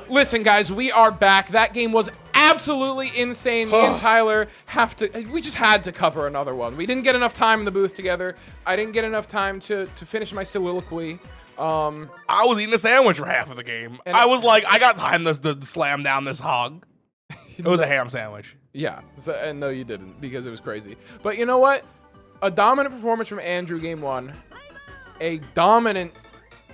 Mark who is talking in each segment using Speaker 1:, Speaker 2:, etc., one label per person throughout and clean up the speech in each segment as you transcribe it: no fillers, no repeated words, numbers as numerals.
Speaker 1: Listen, guys, we are back. That game was absolutely insane. Me and Tyler we just had to cover another one. We didn't get enough time in the booth together. I didn't get enough time to finish my soliloquy.
Speaker 2: I was eating a sandwich for half of the game. I was like, I got time to slam down this hog. It was a ham sandwich.
Speaker 1: Yeah, and no, you didn't, because it was crazy. But you know what? A dominant performance from Andrew game 1. A dominant,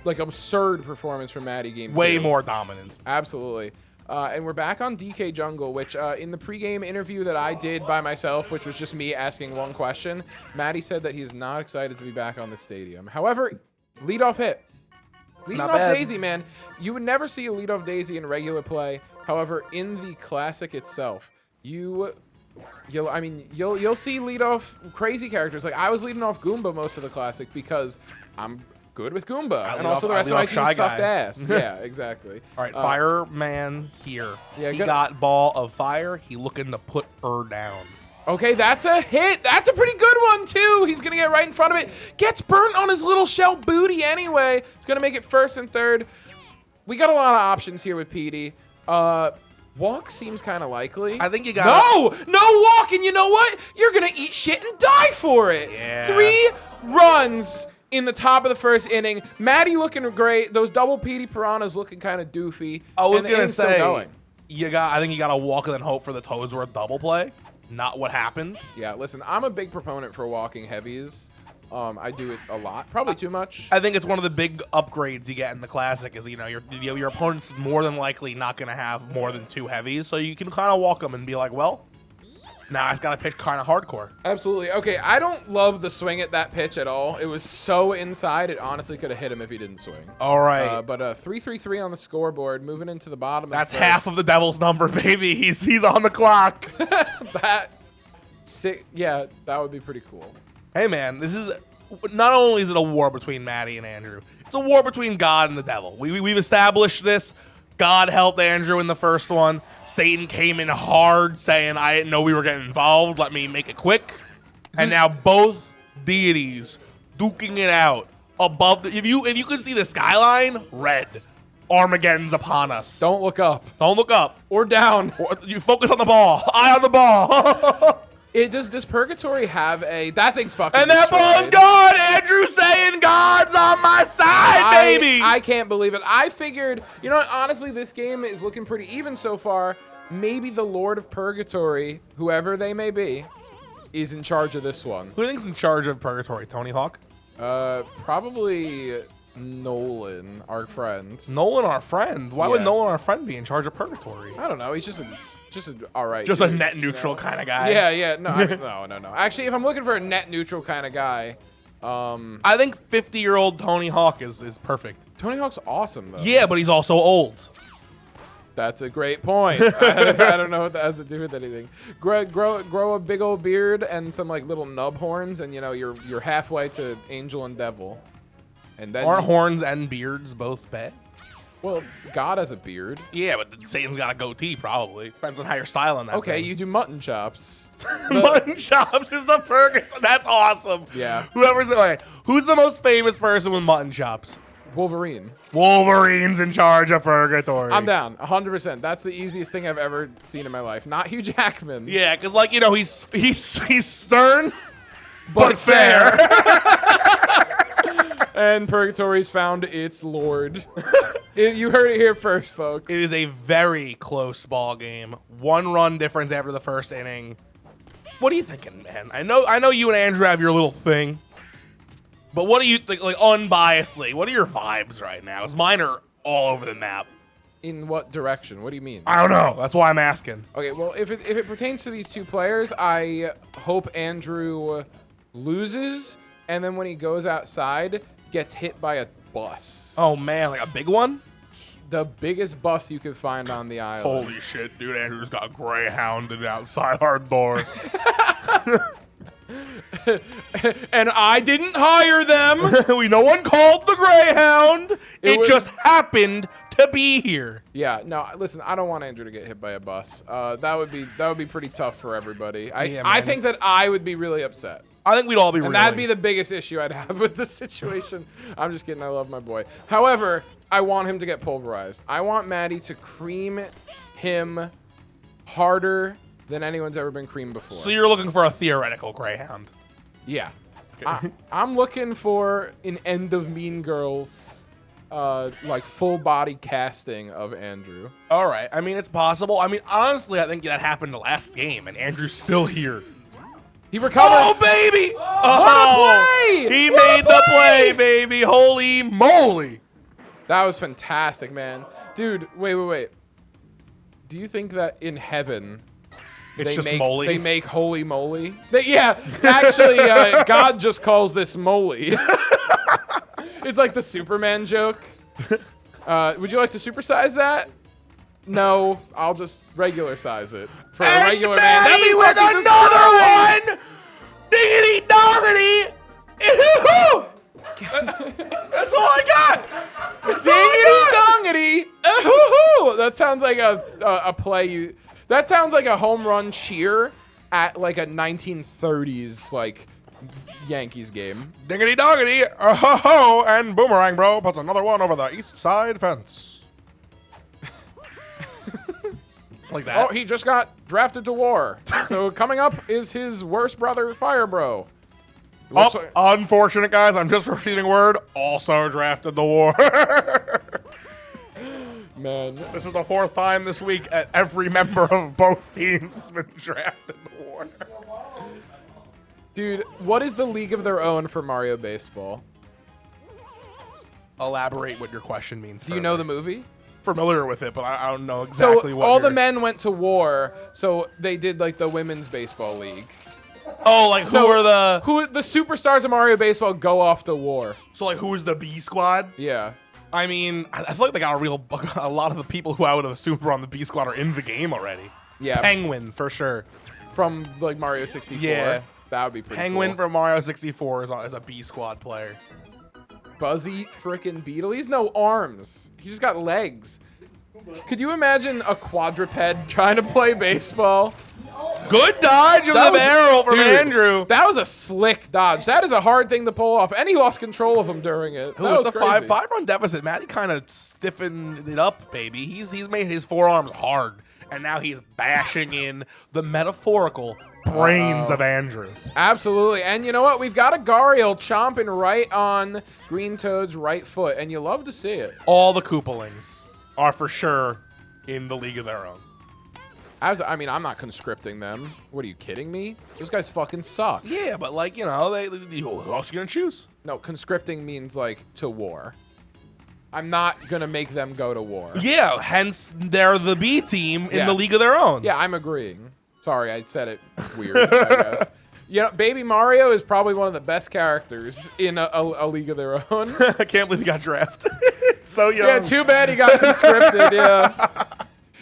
Speaker 1: like, absurd performance from Matty game 2.
Speaker 2: Way more dominant.
Speaker 1: Absolutely. And we're back on DK Jungle, which in the pregame interview that I did by myself, which was just me asking one question, Matty said that he's not excited to be back on the stadium. However, leadoff hit. Leading off Daisy, man. You would never see a leadoff Daisy in regular play. However, in the classic itself, you'll see leadoff crazy characters. Like, I was leading off Goomba most of the classic because I'm good with Goomba, and also the rest of my team sucked ass. Yeah, exactly.
Speaker 2: All right, Fireman here.
Speaker 1: Yeah,
Speaker 2: he got ball of fire. He looking to put her down.
Speaker 1: Okay, that's a hit. That's a pretty good one, too. He's going to get right in front of it. Gets burnt on his little shell booty anyway. He's going to make it first and third. We got a lot of options here with Petey. Walk seems kind of likely.
Speaker 2: I think you got
Speaker 1: No walk, and you know what? You're going to eat shit and die for it.
Speaker 2: Yeah.
Speaker 1: 3 runs in the top of the first inning. Matty looking great. Those double Petey piranhas looking kind of doofy.
Speaker 2: I was going to
Speaker 1: say,
Speaker 2: I think you got to walk and then hope for the Toadsworth double play. Not what happened.
Speaker 1: Yeah, listen, I'm a big proponent for walking heavies. I do it a lot, probably too much.
Speaker 2: I think it's one of the big upgrades you get in the classic is, your opponent's more than likely not going to have more than 2 heavies, so you can kind of walk them and be like, well, now I just got to pitch kind of hardcore.
Speaker 1: Absolutely. Okay, I don't love the swing at that pitch at all. It was so inside, it honestly could have hit him if he didn't swing.
Speaker 2: All right.
Speaker 1: But 3-3-3 on the scoreboard, moving into the bottom.
Speaker 2: That's half of the Devil's number, baby. He's on the clock.
Speaker 1: Yeah, that would be pretty cool.
Speaker 2: Hey, man, this is not only is it a war between Matty and Andrew, it's a war between God and the devil. We've established this. God helped Andrew in the first one. Satan came in hard, saying, I didn't know we were getting involved. Let me make it quick. And now both deities duking it out above. If you could see the skyline, red. Armageddon's upon us.
Speaker 1: Don't look up.
Speaker 2: Don't look up.
Speaker 1: Or down.
Speaker 2: Or you focus on the ball. Eye on the ball.
Speaker 1: Does Purgatory have a... That thing's fucking
Speaker 2: And that ball's gone! Andrew saying God's on my side, baby!
Speaker 1: I can't believe it. I figured... You know what? Honestly, this game is looking pretty even so far. Maybe the Lord of Purgatory, whoever they may be, is in charge of this one.
Speaker 2: Who do you think's in charge of Purgatory? Tony Hawk?
Speaker 1: Probably Nolan, our friend.
Speaker 2: Nolan, our friend? Why would Nolan, our friend, be in charge of Purgatory?
Speaker 1: I don't know. He's just all right.
Speaker 2: Just a net neutral kind of guy.
Speaker 1: Yeah. No, no. Actually, if I'm looking for a net neutral kind of guy,
Speaker 2: I think 50-year-old Tony Hawk is perfect.
Speaker 1: Tony Hawk's awesome, though.
Speaker 2: Yeah, but he's also old.
Speaker 1: That's a great point. I don't know what that has to do with anything. Grow a big old beard and some like little nub horns, and you're halfway to angel and devil. And then
Speaker 2: aren't horns and beards both bad?
Speaker 1: Well, God has a beard.
Speaker 2: Yeah, but Satan's got a goatee, probably. Depends on how you're styling that thing.
Speaker 1: You do mutton chops.
Speaker 2: Mutton chops is the Purgatory. That's awesome.
Speaker 1: Yeah.
Speaker 2: Who's the most famous person with mutton chops?
Speaker 1: Wolverine.
Speaker 2: Wolverine's in charge of Purgatory.
Speaker 1: I'm down, 100%. That's the easiest thing I've ever seen in my life. Not Hugh Jackman.
Speaker 2: Yeah, because he's stern, but fair.
Speaker 1: And Purgatory's found its lord. You heard it here first, folks.
Speaker 2: It is a very close ball game. 1-run difference after the first inning. What are you thinking, man? I know you and Andrew have your little thing. But what do you think, like unbiasedly? What are your vibes right now? Because mine are all over the map.
Speaker 1: In what direction? What do you mean?
Speaker 2: I don't know. That's why I'm asking.
Speaker 1: Okay, well, if it pertains to these two players, I hope Andrew loses, and then when he goes outside, gets hit by a bus.
Speaker 2: Oh, man, like a big one?
Speaker 1: The biggest bus you could find on the island.
Speaker 2: Holy shit, dude. Andrew's got Greyhounded outside our door.
Speaker 1: And I didn't hire them.
Speaker 2: No one called the Greyhound. It just happened to be here.
Speaker 1: Yeah, no, listen, I don't want Andrew to get hit by a bus. That would be pretty tough for everybody. I think that I would be really upset.
Speaker 2: I think we'd all be
Speaker 1: And
Speaker 2: reeling.
Speaker 1: that'd be the biggest issue I'd have with the situation. I'm just kidding. I love my boy. However, I want him to get pulverized. I want Matty to cream him harder than anyone's ever been creamed before.
Speaker 2: So you're looking for a theoretical Greyhound.
Speaker 1: Yeah. I'm looking for an end of Mean Girls, like full body casting of Andrew.
Speaker 2: All right. I mean, it's possible. I mean, honestly, I think that happened the last game, and Andrew's still here.
Speaker 1: He recovered.
Speaker 2: Oh, baby!
Speaker 1: What a play!
Speaker 2: He
Speaker 1: What a
Speaker 2: made the play, baby. Holy moly.
Speaker 1: That was fantastic, man. Dude, wait. Do you think that in heaven
Speaker 2: It's just moly.
Speaker 1: they make holy moly? Yeah, actually, God just calls this moly. It's like the Superman joke. Would you like to supersize that? No, I'll just regular size it for a regular man.
Speaker 2: Matty
Speaker 1: That'd be
Speaker 2: with
Speaker 1: fucking
Speaker 2: another one! Diggity doggity! Ew! That's all I got! That's all I got!
Speaker 1: Dingity dongity. That sounds like a play you. That sounds like a home run cheer at like a 1930s like Yankees game.
Speaker 2: Diggity doggity! Oh, and Boomerang Bro puts another one over the east side fence. Like that.
Speaker 1: Oh, he just got drafted to war. So coming up is his worst brother, Fire Bro. Looks like-
Speaker 2: Unfortunate, guys. I'm just receiving word. Also drafted the war.
Speaker 1: Man.
Speaker 2: This is the 4th time this week that every member of both teams has been drafted the war.
Speaker 1: Dude, what is the League of Their Own for Mario Baseball?
Speaker 2: Elaborate what your question means.
Speaker 1: Do you know the movie?
Speaker 2: Familiar with it, but I don't know exactly
Speaker 1: So
Speaker 2: what.
Speaker 1: all the men went to war, so they did like the women's baseball league.
Speaker 2: Oh, like who are the?
Speaker 1: Who the superstars of Mario Baseball go off to war?
Speaker 2: So like who is the B squad?
Speaker 1: Yeah.
Speaker 2: I mean, I feel like they got a lot of the people who I would have assumed were on the B squad are in the game already.
Speaker 1: Yeah.
Speaker 2: Penguin for sure.
Speaker 1: From like Mario 64.
Speaker 2: Yeah.
Speaker 1: That would be pretty
Speaker 2: Penguin
Speaker 1: cool.
Speaker 2: from Mario 64 is a B squad player.
Speaker 1: Buzzy frickin' Beetle. He's no arms. He just got legs. Could you imagine a quadruped trying to play baseball?
Speaker 2: Good dodge of the barrel from Andrew.
Speaker 1: That was a slick dodge. That is a hard thing to pull off. And he lost control of him during it. That was
Speaker 2: It's a
Speaker 1: crazy.
Speaker 2: five-run deficit. Matty kind of stiffened it up, baby. He's made his forearms hard, and now he's bashing in the metaphorical brains of Andrew.
Speaker 1: Absolutely. And you know what? We've got a Gariel chomping right on Green Toad's right foot, and you love to see it.
Speaker 2: All the Koopalings are for sure in the League of Their Own.
Speaker 1: I mean, I'm not conscripting them. What, are you kidding me? Those guys fucking suck.
Speaker 2: Yeah, but like, you know, who else are you gonna choose?
Speaker 1: No, conscripting means like to war. I'm not gonna make them go to war.
Speaker 2: Yeah, hence they're the B team in
Speaker 1: Yes.
Speaker 2: the League of Their Own.
Speaker 1: Yeah, I'm agreeing. Sorry, I said it weird, I guess. You know, Baby Mario is probably one of the best characters in a League of Their Own.
Speaker 2: I can't believe he got drafted. So young.
Speaker 1: Yeah, too bad he got conscripted, yeah.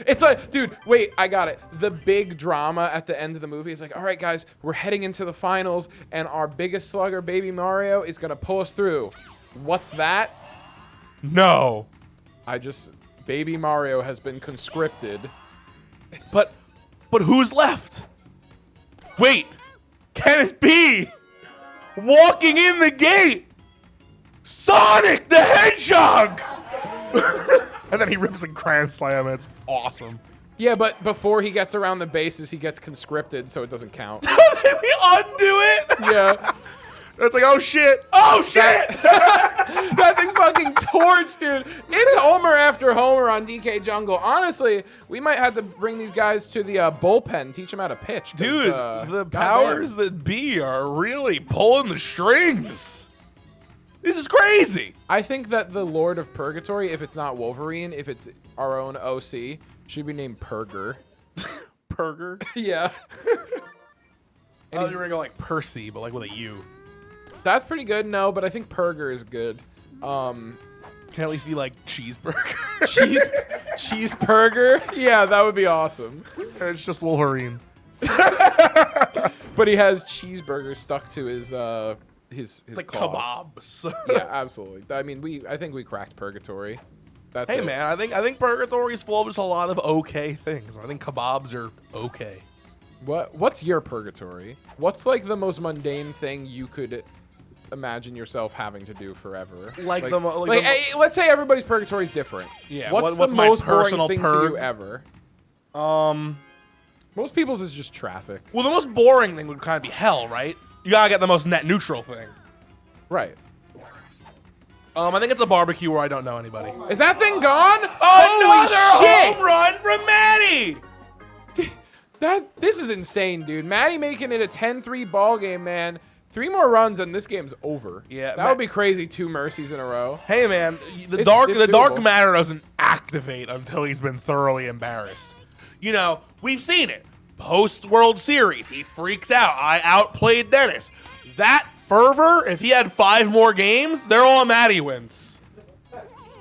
Speaker 1: It's like, dude, wait, I got it. The big drama at the end of the movie is like, all right, guys, we're heading into the finals, and our biggest slugger, Baby Mario, is going to pull us through. What's that?
Speaker 2: No.
Speaker 1: Baby Mario has been conscripted.
Speaker 2: But who's left? Wait, can it be walking in the gate? Sonic the Hedgehog! And then he rips a Grand Slam, and it's awesome.
Speaker 1: Yeah, but before he gets around the bases, he gets conscripted, so it doesn't count.
Speaker 2: We undo it?
Speaker 1: Yeah.
Speaker 2: It's like, oh shit! Oh shit!
Speaker 1: That thing's fucking torched, dude. It's homer after homer on DK Jungle. Honestly, we might have to bring these guys to the bullpen, teach them how to pitch.
Speaker 2: Dude, the powers that be are really pulling the strings. This is crazy.
Speaker 1: I think that the Lord of Purgatory, if it's not Wolverine, if it's our own OC, should be named Purger.
Speaker 2: Purger?
Speaker 1: Yeah.
Speaker 2: I was gonna go like Percy, but like with a U.
Speaker 1: That's pretty good, no, but I think Purger is good.
Speaker 2: Can at least be like cheeseburger.
Speaker 1: Cheeseburger? Yeah, that would be awesome.
Speaker 2: It's just Wolverine.
Speaker 1: But he has cheeseburger stuck to his
Speaker 2: Like
Speaker 1: claws.
Speaker 2: kebabs.
Speaker 1: Yeah, absolutely. I mean, I think we cracked Purgatory. That's
Speaker 2: Hey
Speaker 1: it.
Speaker 2: man, I think Purgatory's full of just a lot of okay things. I think kebabs are okay.
Speaker 1: What's your purgatory? What's like the most mundane thing you could imagine yourself having to do forever? Hey, let's say everybody's purgatory is different.
Speaker 2: Yeah.
Speaker 1: What's
Speaker 2: What's
Speaker 1: the
Speaker 2: my
Speaker 1: most boring
Speaker 2: personal
Speaker 1: thing to
Speaker 2: purg?
Speaker 1: you ever?
Speaker 2: Most
Speaker 1: people's is just traffic.
Speaker 2: Well, the most boring thing would kind of be hell, right? You gotta get the most net neutral thing.
Speaker 1: Right.
Speaker 2: I think it's a barbecue where I don't know anybody.
Speaker 1: Is that thing gone?
Speaker 2: Another
Speaker 1: Holy shit!
Speaker 2: home run from Matty!
Speaker 1: This is insane, dude. Matty making it a 10-3 ball game, man. 3 more runs and this game's over.
Speaker 2: Yeah,
Speaker 1: that would be crazy. 2 mercies in a row.
Speaker 2: Hey, man, the
Speaker 1: It's
Speaker 2: dark
Speaker 1: doable.
Speaker 2: matter doesn't activate until he's been thoroughly embarrassed. You know, we've seen it. Post World Series, he freaks out. I outplayed Dennis. That fervor, if he had 5 more games, they're all Matty wins.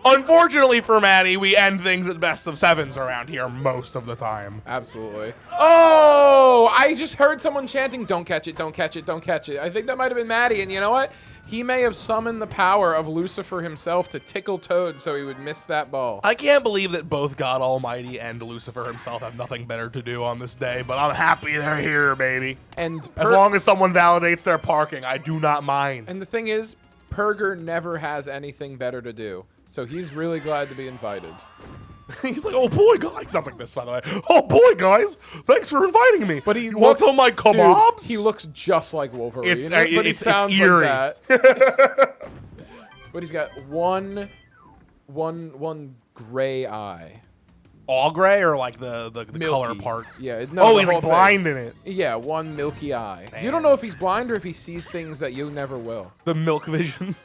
Speaker 2: Unfortunately for Matty, we end things at best of 7s around here most of the time.
Speaker 1: Absolutely. Oh, I just heard someone chanting, "Don't catch it, don't catch it, don't catch it." I think that might have been Matty, and you know what? He may have summoned the power of Lucifer himself to tickle Toad so he would miss that ball.
Speaker 2: I can't believe that both God Almighty and Lucifer himself have nothing better to do on this day, but I'm happy they're here, baby.
Speaker 1: And
Speaker 2: as long as someone validates their parking, I do not mind.
Speaker 1: And the thing is, Purger never has anything better to do. So he's really glad to be invited.
Speaker 2: He's like, "Oh boy, guys." Sounds like this, by the way. "Oh boy, guys, thanks for inviting me."
Speaker 1: But
Speaker 2: you want some of my kebabs?
Speaker 1: Dude, he looks just like Wolverine.
Speaker 2: But he
Speaker 1: sounds
Speaker 2: eerie.
Speaker 1: like that. But he's got one gray eye.
Speaker 2: All gray or like the color part?
Speaker 1: Yeah. No,
Speaker 2: oh, he's like blind in it.
Speaker 1: Yeah, one milky eye.
Speaker 2: Damn.
Speaker 1: You don't know if he's blind or if he sees things that you never will.
Speaker 2: The milk vision.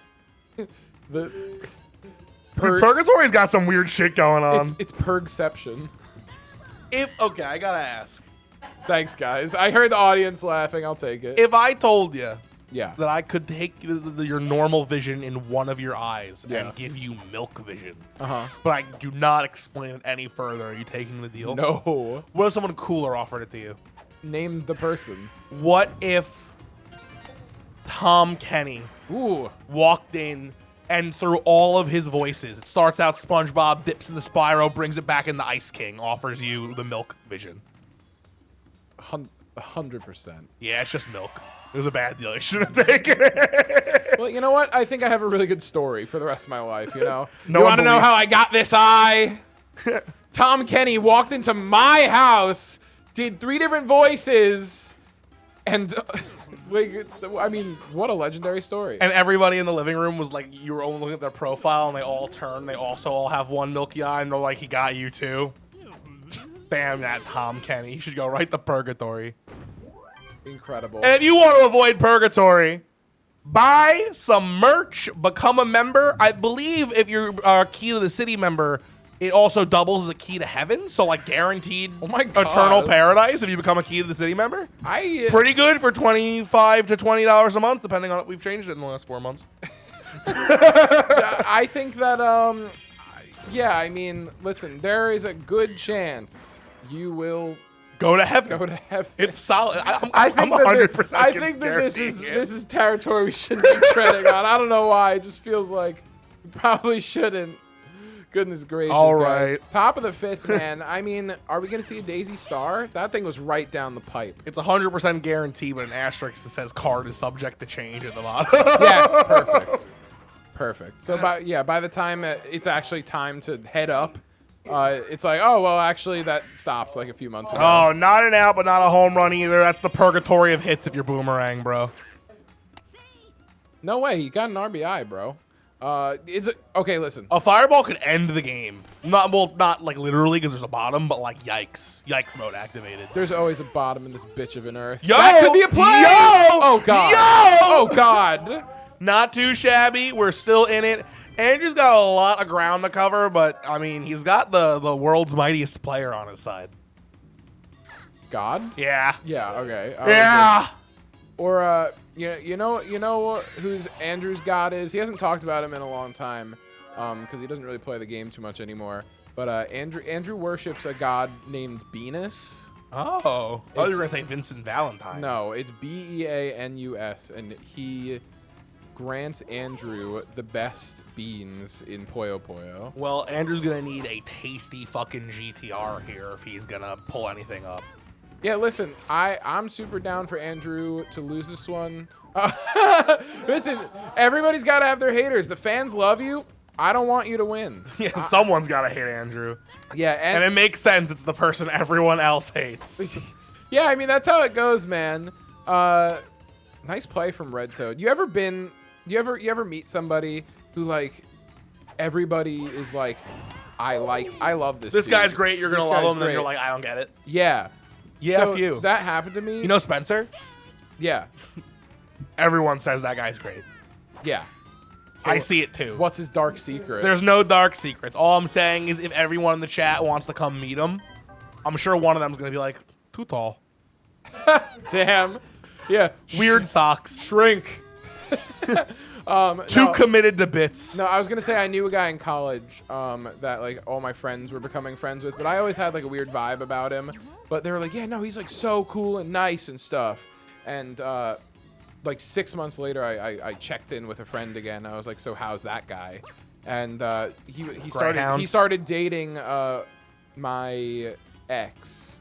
Speaker 1: Purgatory's
Speaker 2: got some weird shit going on.
Speaker 1: It's Purgception.
Speaker 2: Okay, I gotta ask.
Speaker 1: Thanks, guys. I heard the audience laughing. I'll take it.
Speaker 2: If I told you
Speaker 1: that
Speaker 2: I could take your normal vision in one of your eyes and give you milk vision, but I do not explain it any further, are you taking the deal?
Speaker 1: No.
Speaker 2: What if someone cooler offered it to you?
Speaker 1: Name the person.
Speaker 2: What if Tom Kenny walked in and through all of his voices, it starts out SpongeBob, dips in the Spyro, brings it back in the Ice King, offers you the milk vision?
Speaker 1: 100%.
Speaker 2: Yeah, it's just milk. It was a bad deal. I shouldn't have taken it.
Speaker 1: Well, you know what? I think I have a really good story for the rest of my life, you know?
Speaker 2: No
Speaker 1: you
Speaker 2: one
Speaker 1: want to know how I got this eye? Tom Kenny walked into my house, did 3 different voices, and... I mean, what a legendary story.
Speaker 2: And everybody in the living room was like, you were only looking at their profile, and they all turn. They also all have one milky eye, and they're like, he got you too. Damn that Tom Kenny. He should go right to Purgatory.
Speaker 1: Incredible.
Speaker 2: And if you want to avoid Purgatory, buy some merch, become a member. I believe if you're a Key to the City member, it also doubles as a key to heaven, so like guaranteed eternal paradise if you become a Key to the City member. Pretty good for $25 to $20 a month, depending on it. We've changed it in the last 4 months.
Speaker 1: I think that, yeah, I mean, listen, there is a good chance you will
Speaker 2: go to heaven.
Speaker 1: Go to heaven.
Speaker 2: It's solid. I'm
Speaker 1: 100%. I think that this is territory we shouldn't be treading on. I don't know why. It just feels like we probably shouldn't. Goodness gracious,
Speaker 2: all
Speaker 1: guys.
Speaker 2: right.
Speaker 1: Top of the 5th, man. I mean, are we going to see a Daisy Star? That thing was right down the pipe.
Speaker 2: It's 100% guarantee, but an asterisk that says card is subject to change at the bottom.
Speaker 1: Yes, perfect. Perfect. So, by the time it's actually time to head up, it's like, oh, well, actually, that stopped like a few months ago.
Speaker 2: Oh, not an out, but not a home run either. That's the purgatory of hits if you're Boomerang, bro.
Speaker 1: No way. He got an RBI, bro. Okay, listen.
Speaker 2: A fireball could end the game. Not like literally because there's a bottom, but like yikes. Yikes mode activated.
Speaker 1: There's always a bottom in this bitch of an earth.
Speaker 2: Yo!
Speaker 1: That could be a play!
Speaker 2: Yo!
Speaker 1: Oh, God.
Speaker 2: Yo!
Speaker 1: Oh, God.
Speaker 2: Not too shabby. We're still in it. Andrew's got a lot of ground to cover, but, I mean, he's got the world's mightiest player on his side.
Speaker 1: God?
Speaker 2: Yeah.
Speaker 1: Yeah, okay.
Speaker 2: Yeah.
Speaker 1: Or, you know who's Andrew's god is? He hasn't talked about him in a long time because he doesn't really play the game too much anymore. But Andrew worships a god named Venus.
Speaker 2: Oh. I thought you were going to say Vincent Valentine.
Speaker 1: No, it's Beanus, and he grants Andrew the best beans in Puyo Puyo.
Speaker 2: Well, Andrew's going to need a tasty fucking GTR here if he's going to pull anything up.
Speaker 1: Yeah, listen, I'm super down for Andrew to lose this one. Listen, everybody's got to have their haters. The fans love you. I don't want you to win.
Speaker 2: Yeah, someone's got to hate Andrew.
Speaker 1: Yeah,
Speaker 2: And it makes sense. It's the person everyone else hates.
Speaker 1: yeah, I mean, that's how it goes, man. Nice play from Red Toad. You ever meet somebody who, like, everybody is like, I love this
Speaker 2: This
Speaker 1: dude.
Speaker 2: guy's great. You're going to love him. And then
Speaker 1: great.
Speaker 2: you're like, I don't get it.
Speaker 1: Yeah.
Speaker 2: Yeah,
Speaker 1: so
Speaker 2: a few.
Speaker 1: That happened to me.
Speaker 2: You know Spencer?
Speaker 1: Yeah.
Speaker 2: Everyone says that guy's great.
Speaker 1: Yeah. So
Speaker 2: I see it too.
Speaker 1: What's his dark secret?
Speaker 2: There's no dark secrets. All I'm saying is if everyone in the chat wants to come meet him, I'm sure one of them's going to be like, too tall.
Speaker 1: Damn. Yeah.
Speaker 2: Weird socks.
Speaker 1: Shrink.
Speaker 2: Too committed to bits.
Speaker 1: No, I was gonna say I knew a guy in college that like all my friends were becoming friends with, but I always had like a weird vibe about him. But they were like, yeah, no, he's like so cool and nice and stuff. And like 6 months later, I checked in with a friend again. I was like, so how's that guy? And he started dating my ex.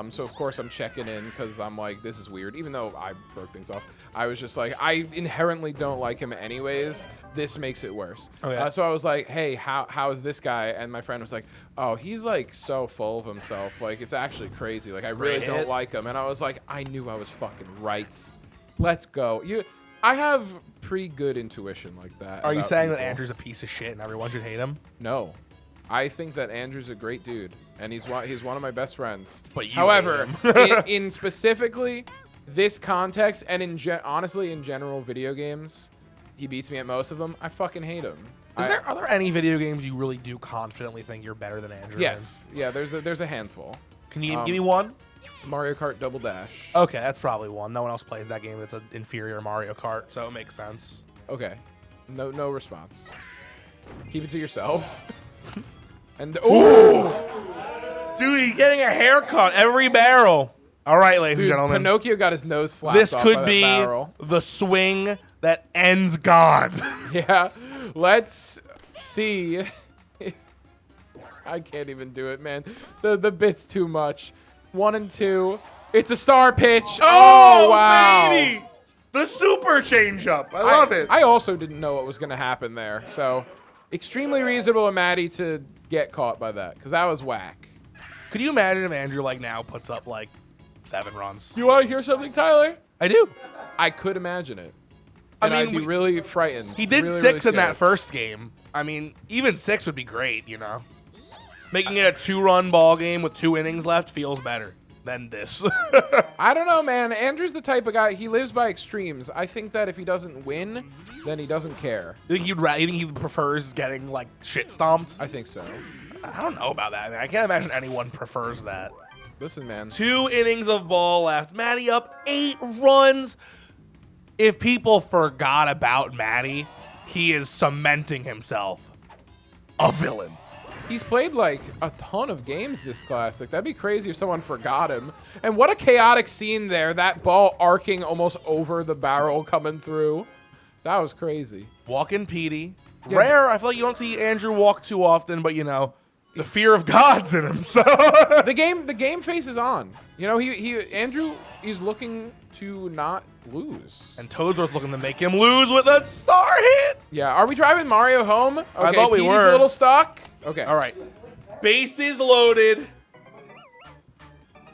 Speaker 1: So of course I'm checking in because I'm like, this is weird. Even though I broke things off, I was just like, I inherently don't like him anyways. This makes it worse.
Speaker 2: Oh, yeah.
Speaker 1: So I was like, hey, how is this guy? And my friend was like, oh, he's like so full of himself. Like it's actually crazy. Like I really don't like him. And I was like, I knew I was fucking right. Let's go. I have pretty good intuition like that.
Speaker 2: Are you saying
Speaker 1: people.
Speaker 2: that Andrew's a piece of shit and everyone should hate him?
Speaker 1: No. I think that Andrew's a great dude, and he's one of my best friends.
Speaker 2: But you
Speaker 1: however,
Speaker 2: hate him.
Speaker 1: in specifically this context, and honestly in general video games, he beats me at most of them. I fucking hate him.
Speaker 2: Are there any video games you really do confidently think you're better than Andrew?
Speaker 1: Yes. Yeah. There's a handful.
Speaker 2: Can you give me one?
Speaker 1: Mario Kart Double Dash.
Speaker 2: Okay, that's probably one. No one else plays that game that's an inferior Mario Kart, so it makes sense.
Speaker 1: Okay. No response. Keep it to yourself. And ooh,
Speaker 2: dude, he's getting a haircut every barrel. All right, ladies and gentlemen.
Speaker 1: Pinocchio got his nose slapped
Speaker 2: This
Speaker 1: off
Speaker 2: could
Speaker 1: by
Speaker 2: be
Speaker 1: that barrel.
Speaker 2: the swing that ends God.
Speaker 1: Yeah, let's see. I can't even do it, man. The bit's too much. 1 and 2. It's a star pitch. Oh wow!
Speaker 2: Baby! The super changeup. I love it.
Speaker 1: I also didn't know what was going to happen there, so extremely reasonable of Matty to get caught by that, because that was whack.
Speaker 2: Could you imagine if Andrew like now puts up like 7 runs?
Speaker 1: You want to hear something, Tyler?
Speaker 2: I do.
Speaker 1: I could imagine it.
Speaker 2: I
Speaker 1: And
Speaker 2: mean,
Speaker 1: I'd be really frightened.
Speaker 2: He did
Speaker 1: really,
Speaker 2: 6
Speaker 1: really
Speaker 2: in that
Speaker 1: scared.
Speaker 2: first game. I mean, even 6 would be great, you know. Making it a 2-run ball game with 2 innings left feels better than this.
Speaker 1: I don't know, man. Andrew's the type of guy, he lives by extremes. I think that if he doesn't win, then he doesn't care.
Speaker 2: You think he prefers getting like shit stomped?
Speaker 1: I think so.
Speaker 2: I don't know about that. I mean, I can't imagine anyone prefers that.
Speaker 1: Listen, man.
Speaker 2: 2 innings of ball left. Matty up 8 runs. If people forgot about Matty, he is cementing himself a villain.
Speaker 1: He's played like a ton of games this classic. That'd be crazy if someone forgot him. And what a chaotic scene there. That ball arcing almost over the barrel coming through. That was crazy.
Speaker 2: Walking Petey.
Speaker 1: Yeah.
Speaker 2: Rare. I feel like you don't see Andrew walk too often, but you know, the fear of God's in him. So
Speaker 1: the game face is on. You know, Andrew is looking to not lose.
Speaker 2: And Toadsworth looking to make him lose with a star hit.
Speaker 1: Yeah, are we driving Mario home? Okay,
Speaker 2: I thought we
Speaker 1: Petey's
Speaker 2: were.
Speaker 1: a little stuck. Okay.
Speaker 2: All right. Bases loaded.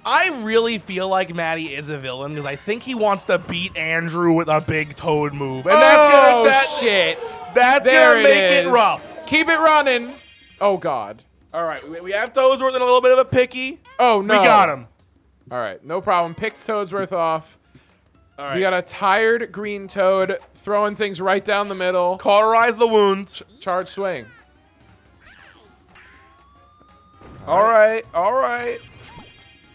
Speaker 2: I really feel like Matty is a villain because I think he wants to beat Andrew with a big toad move. And
Speaker 1: shit.
Speaker 2: That's
Speaker 1: There
Speaker 2: going to make it
Speaker 1: is.
Speaker 2: rough.
Speaker 1: Keep it running. Oh, God.
Speaker 2: All right. We have Toadsworth in a little bit of a picky.
Speaker 1: Oh, no.
Speaker 2: We got him.
Speaker 1: All right. No problem. Picks Toadsworth off.
Speaker 2: All right.
Speaker 1: We got a tired green Toad throwing things right down the middle.
Speaker 2: Cauterize the wound.
Speaker 1: Charge swing.
Speaker 2: All right. All right.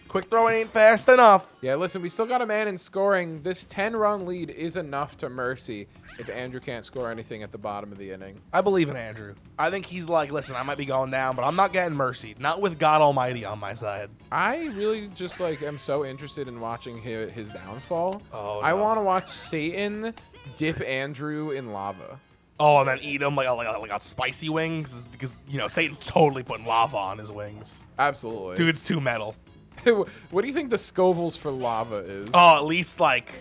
Speaker 2: Quick throw ain't fast enough.
Speaker 1: Yeah, listen, we still got a man in scoring. This 10-run lead is enough to mercy if Andrew can't score anything at the bottom of the inning.
Speaker 2: I believe in Andrew. I think he's like, listen, I might be going down, but I'm not getting mercy. Not with God Almighty on my side.
Speaker 1: I really just like am so interested in watching his downfall.
Speaker 2: Oh,
Speaker 1: I
Speaker 2: no.
Speaker 1: want to watch Satan dip Andrew in lava.
Speaker 2: Oh, and then eat him like a spicy wings because, you know, Satan's totally putting lava on his wings.
Speaker 1: Absolutely.
Speaker 2: Dude's too metal.
Speaker 1: What do you think the Scovilles for lava is?
Speaker 2: Oh, at least like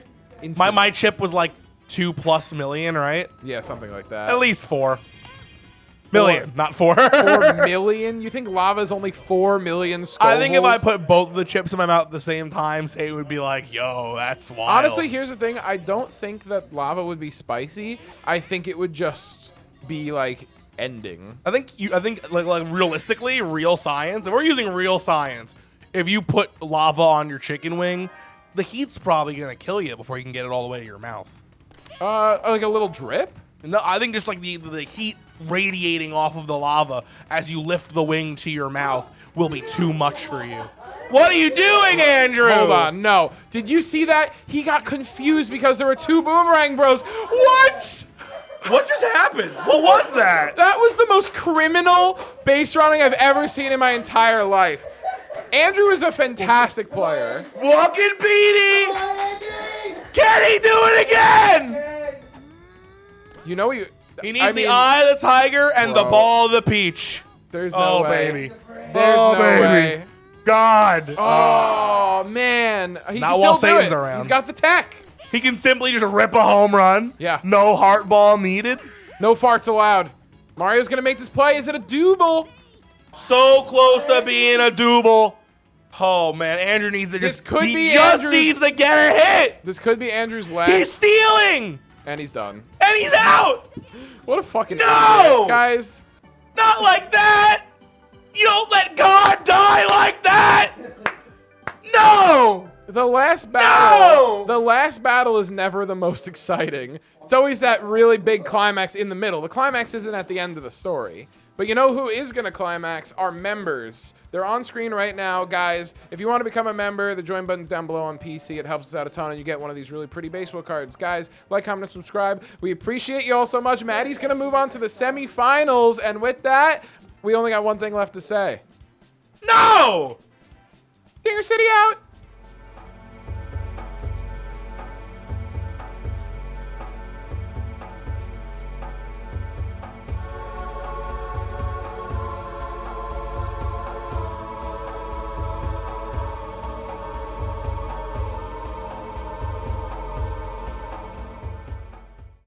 Speaker 1: Infinite.
Speaker 2: my chip was like 2+ million, right?
Speaker 1: Yeah, something like that.
Speaker 2: At least 4 million, not 4.
Speaker 1: 4 million? You think lava is only 4 million Scovilles?
Speaker 2: I think if I put both the chips in my mouth at the same time, say it would be like, yo, that's wild.
Speaker 1: Honestly, here's the thing. I don't think that lava would be spicy. I think it would just be like ending.
Speaker 2: I think like realistically, real science. If we're using real science, if you put lava on your chicken wing, the heat's probably gonna kill you before you can get it all the way to your mouth.
Speaker 1: Like a little drip?
Speaker 2: No, I think just like the heat radiating off of the lava as you lift the wing to your mouth will be too much for you. What are you doing, Andrew?
Speaker 1: Hold on, no. Did you see that? He got confused because there were 2 Boomerang Bros. What?
Speaker 2: What just happened? What was that?
Speaker 1: That was the most criminal base running I've ever seen in my entire life. Andrew is a fantastic player.
Speaker 2: Walking Beanie! Can he do it again?
Speaker 1: You know
Speaker 2: he needs the eye of the tiger and the ball of the peach.
Speaker 1: There's no way.
Speaker 2: Baby.
Speaker 1: There's no way.
Speaker 2: God.
Speaker 1: Oh, man. He
Speaker 2: Not
Speaker 1: can
Speaker 2: while
Speaker 1: still do
Speaker 2: Satan's
Speaker 1: it.
Speaker 2: around.
Speaker 1: He's got the tech.
Speaker 2: He can simply just rip a home run.
Speaker 1: Yeah.
Speaker 2: No heart ball needed.
Speaker 1: No farts allowed. Mario's going to make this play. Is it a double?
Speaker 2: So close to being a double. Oh, man. Andrew needs to just... He just needs to get a hit.
Speaker 1: This could be Andrew's last.
Speaker 2: He's stealing.
Speaker 1: And he's done.
Speaker 2: And he's out.
Speaker 1: What a fucking
Speaker 2: No!
Speaker 1: idiot, guys.
Speaker 2: Not like that. You don't let God die like that. No.
Speaker 1: The last battle.
Speaker 2: No!
Speaker 1: The last battle is never the most exciting. It's always that really big climax in the middle. The climax isn't at the end of the story. But you know who is going to climax? Our members. They're on screen right now, guys. If you want to become a member, the join button's down below on PC. It helps us out a ton, and you get one of these really pretty baseball cards. Guys, like, comment, and subscribe. We appreciate you all so much. Matty's going to move on to the semifinals, and with that, we only got one thing left to say.
Speaker 2: No!
Speaker 1: Dinger City out!